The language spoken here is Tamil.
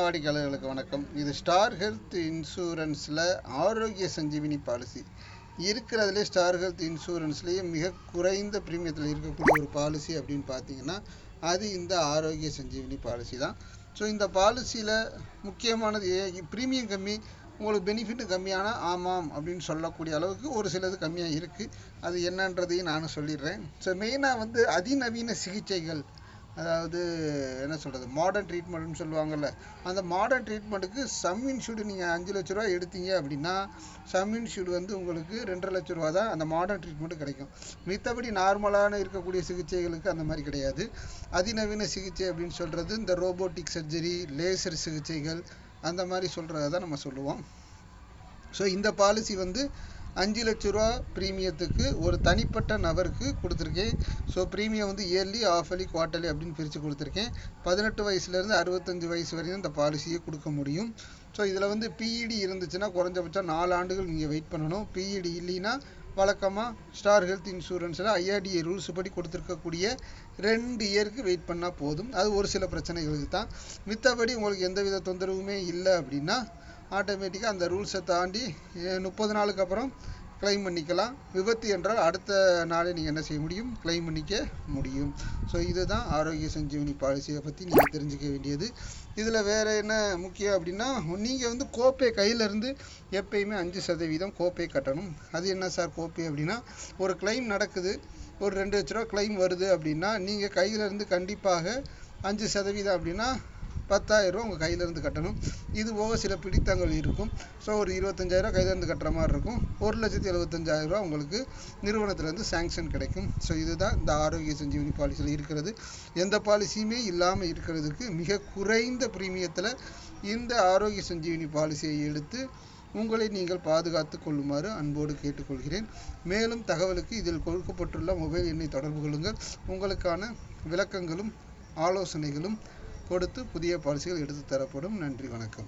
வாடிக்கையாளர்களுக்கு வணக்கம். இது ஸ்டார் ஹெல்த் இன்சூரன்ஸில் ஆரோக்கிய சஞ்சீவினி பாலிசி இருக்கிறதுலே ஸ்டார் ஹெல்த் இன்சூரன்ஸ்லேயே மிக குறைந்த ப்ரீமியத்தில் இருக்கக்கூடிய ஒரு பாலிசி அப்படின்னு பார்த்தீங்கன்னா அது இந்த ஆரோக்கிய சஞ்சீவினி பாலிசி தான். ஸோ இந்த பாலிசியில் முக்கியமானது ப்ரீமியம் கம்மி, உங்களுக்கு பெனிஃபிட்டு கம்மியான ஆமாம் அப்படின்னு சொல்லக்கூடிய அளவுக்கு ஒரு சிலது கம்மியாக இருக்குது. அது என்னன்றதையும் நானும் சொல்லிடுறேன். ஸோ மெயினாக அதிநவீன சிகிச்சைகள், அதாவது என்ன சொல்கிறது, மாடர்ன் ட்ரீட்மெண்ட்னு சொல்லுவாங்கள்ல, அந்த மாடர்ன் ட்ரீட்மெண்ட்டுக்கு சம் இன்சூர்டு நீங்கள் 5 லட்ச ரூபா எடுத்தீங்க அப்படின்னா சம் இன்சூர்டு உங்களுக்கு 2.5 லட்ச ரூபா தான் அந்த மாடர்ன் ட்ரீட்மெண்ட்டு கிடைக்கும். மித்தபடி நார்மலான இருக்கக்கூடிய சிகிச்சைகளுக்கு அந்த மாதிரி கிடையாது. அதிநவீன சிகிச்சை அப்படின்னு சொல்கிறது இந்த ரோபோட்டிக் சர்ஜரி, லேசர் சிகிச்சைகள், அந்த மாதிரி சொல்கிறத தான் நம்ம சொல்லுவோம். ஸோ இந்த பாலிசி 5 லட்ச ரூபா ப்ரீமியத்துக்கு ஒரு தனிப்பட்ட நபருக்கு கொடுத்துருக்கேன். So premium yearly, halfly, quarterly அப்படின்னு பிரித்து கொடுத்துருக்கேன். 18 வயசுலேருந்து 65 வயசு வரையும் இந்த பாலிசியை கொடுக்க முடியும். ஸோ இதில் பிஇடி இருந்துச்சுன்னா குறைஞ்சபட்சம் 4 ஆண்டுகள் நீங்கள் வெயிட் பண்ணணும். பிஇடி இல்லைன்னா வழக்கமாக ஸ்டார் ஹெல்த் இன்சூரன்ஸில் ஐஆர்டிஏ ரூல்ஸ் படி கொடுத்துருக்கக்கூடிய 2 இயருக்கு வெயிட் பண்ணால் போதும். அது ஒரு சில பிரச்சனைகளுக்கு தான். மித்தபடி உங்களுக்கு எந்தவித தொந்தரவுமே இல்லை அப்படின்னா ஆட்டோமேட்டிக்காக அந்த ரூல்ஸை தாண்டி 30 நாளுக்கு அப்புறம் கிளைம் பண்ணிக்கலாம். விபத்து என்றால் அடுத்த நாளே நீங்கள் என்ன செய்ய முடியும், கிளைம் பண்ணிக்க முடியும். ஸோ இதுதான் ஆரோக்கிய சஞ்சீவனி பாலிசியை பற்றி நீங்கள் தெரிஞ்சுக்க வேண்டியது. இதில் வேறு என்ன முக்கியம் அப்படின்னா, நீங்கள் கோப்பை கையிலேருந்து எப்பயுமே 5% கோப்பை கட்டணும். அது என்ன சார் கோப்பை அப்படின்னா, ஒரு கிளைம் நடக்குது, ஒரு 2 லட்ச ரூபா கிளைம் வருது அப்படின்னா நீங்கள் கையிலேருந்து கண்டிப்பாக 5% அப்படின்னா 10,000 ரூபா உங்கள் கையிலேருந்து கட்டணும். இது போக சில பிடித்தங்கள் இருக்கும். ஸோ ஒரு 25,000 கையிலேருந்து கட்டுற மாதிரி இருக்கும். 1,75,000 ரூபா உங்களுக்கு நிறுவனத்திலேருந்து சேங்ஷன் கிடைக்கும். ஸோ இதுதான் இந்த ஆரோக்கிய சஞ்சீவனி பாலிசியில் இருக்கிறது. எந்த பாலிசியுமே இல்லாமல் இருக்கிறதுக்கு மிக குறைந்த ப்ரீமியத்தில் இந்த ஆரோக்கிய சஞ்சீவனி பாலிசியை எடுத்து உங்களை நீங்கள் பாதுகாத்து கொள்ளுமாறு அன்போடு கேட்டுக்கொள்கிறேன். மேலும் தகவலுக்கு இதில் கொடுக்கப்பட்டுள்ள மொபைல் எண்ணை தொடர்பு கொள்ளுங்கள். உங்களுக்கான விளக்கங்களும் ஆலோசனைகளும் கொடுத்து புதிய பாலிசிகள் எடுத்து தரப்படும். நன்றி, வணக்கம்.